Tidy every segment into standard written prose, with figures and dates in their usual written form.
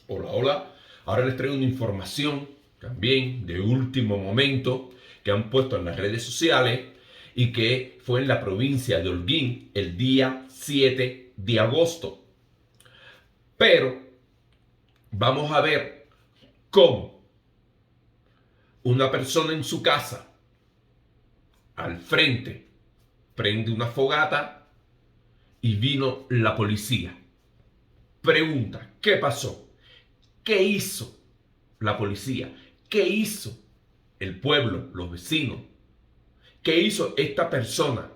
Hola, hola. Ahora les traigo una información también de último momento que han puesto en las redes sociales y que fue en la provincia de Holguín el día 7 de agosto. Pero vamos a ver cómo una persona en su casa al frente prende una fogata y vino la policía. Pregunta, ¿qué pasó? ¿Qué hizo la policía? ¿Qué hizo el pueblo, los vecinos? ¿Qué hizo esta persona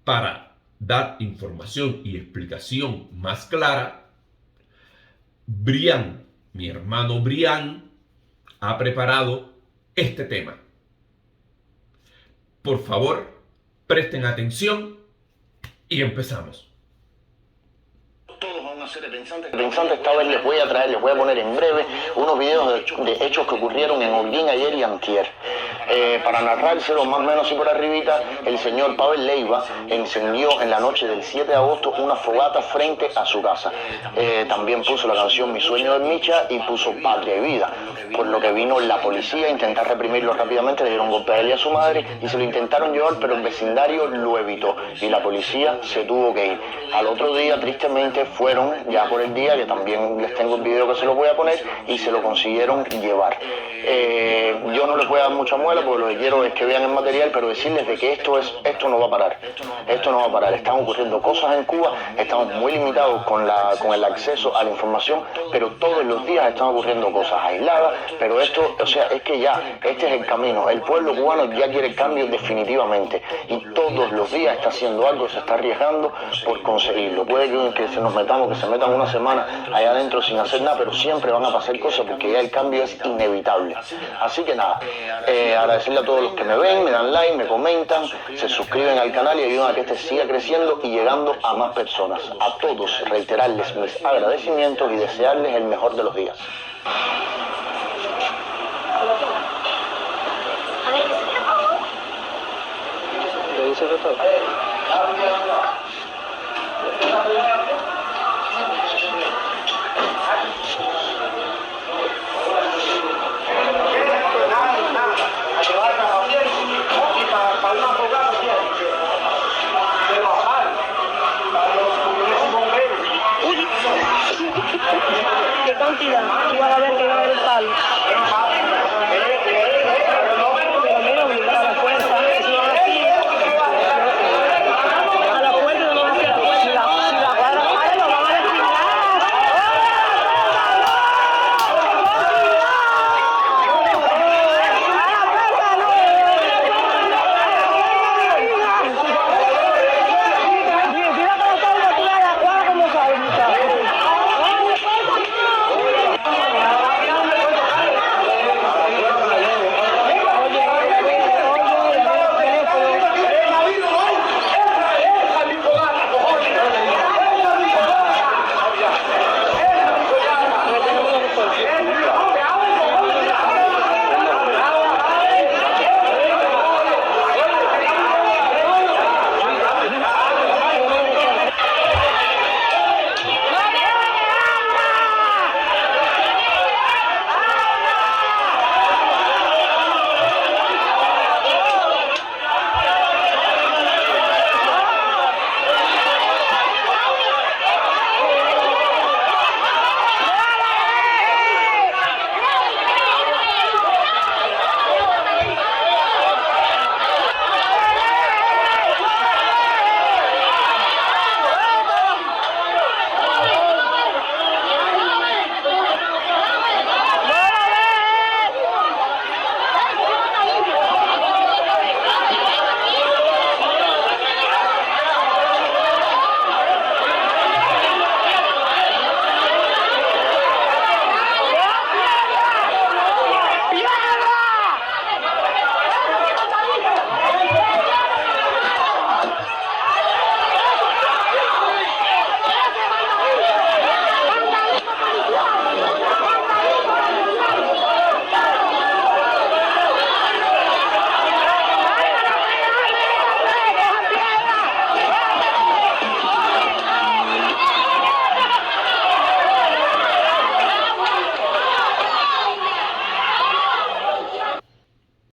para dar información y explicación más clara? Brian, mi hermano Brian, ha preparado este tema. Por favor, presten atención y empezamos. Todos van a ser pensantes. Esta vez les voy a poner en breve unos videos de hechos que ocurrieron en Holguín ayer y antier. Para narrárselo más o menos así por arribita, el señor Pavel Leiva encendió en la noche del 7 de agosto una fogata frente a su casa. También puso la canción Mi sueño de Micha y puso Patria y Vida, por lo que vino la policía a intentar reprimirlo rápidamente, le dieron golpe a él y a su madre y se lo intentaron llevar, pero el vecindario lo evitó y la policía se tuvo que ir. Al otro día, tristemente, fueron ya por el día, que también les tengo el video que se lo voy a poner, y se lo consiguieron llevar. Yo no les voy a dar mucha muela porque lo que quiero es que vean el material, pero decirles de que esto no va a parar. Esto no va a parar. Están ocurriendo cosas en Cuba, estamos muy limitados con el acceso a la información, pero todos los días están ocurriendo cosas aisladas, pero esto, o sea, es que ya, este es el camino. El pueblo cubano ya quiere el cambio definitivamente y todos los días está haciendo algo, se está arriesgando por conseguirlo. Puede que se metan una semana allá adentro sin hacer nada, pero siempre van a pasar cosas porque ya el cambio es inevitable. Así que nada, agradecerle a todos los que me ven, me dan like, me comentan, se suscriben al canal y ayudan a que este siga creciendo y llegando a más personas. A todos reiterarles mis agradecimientos y desearles el mejor de los días. ¿Qué cantidad?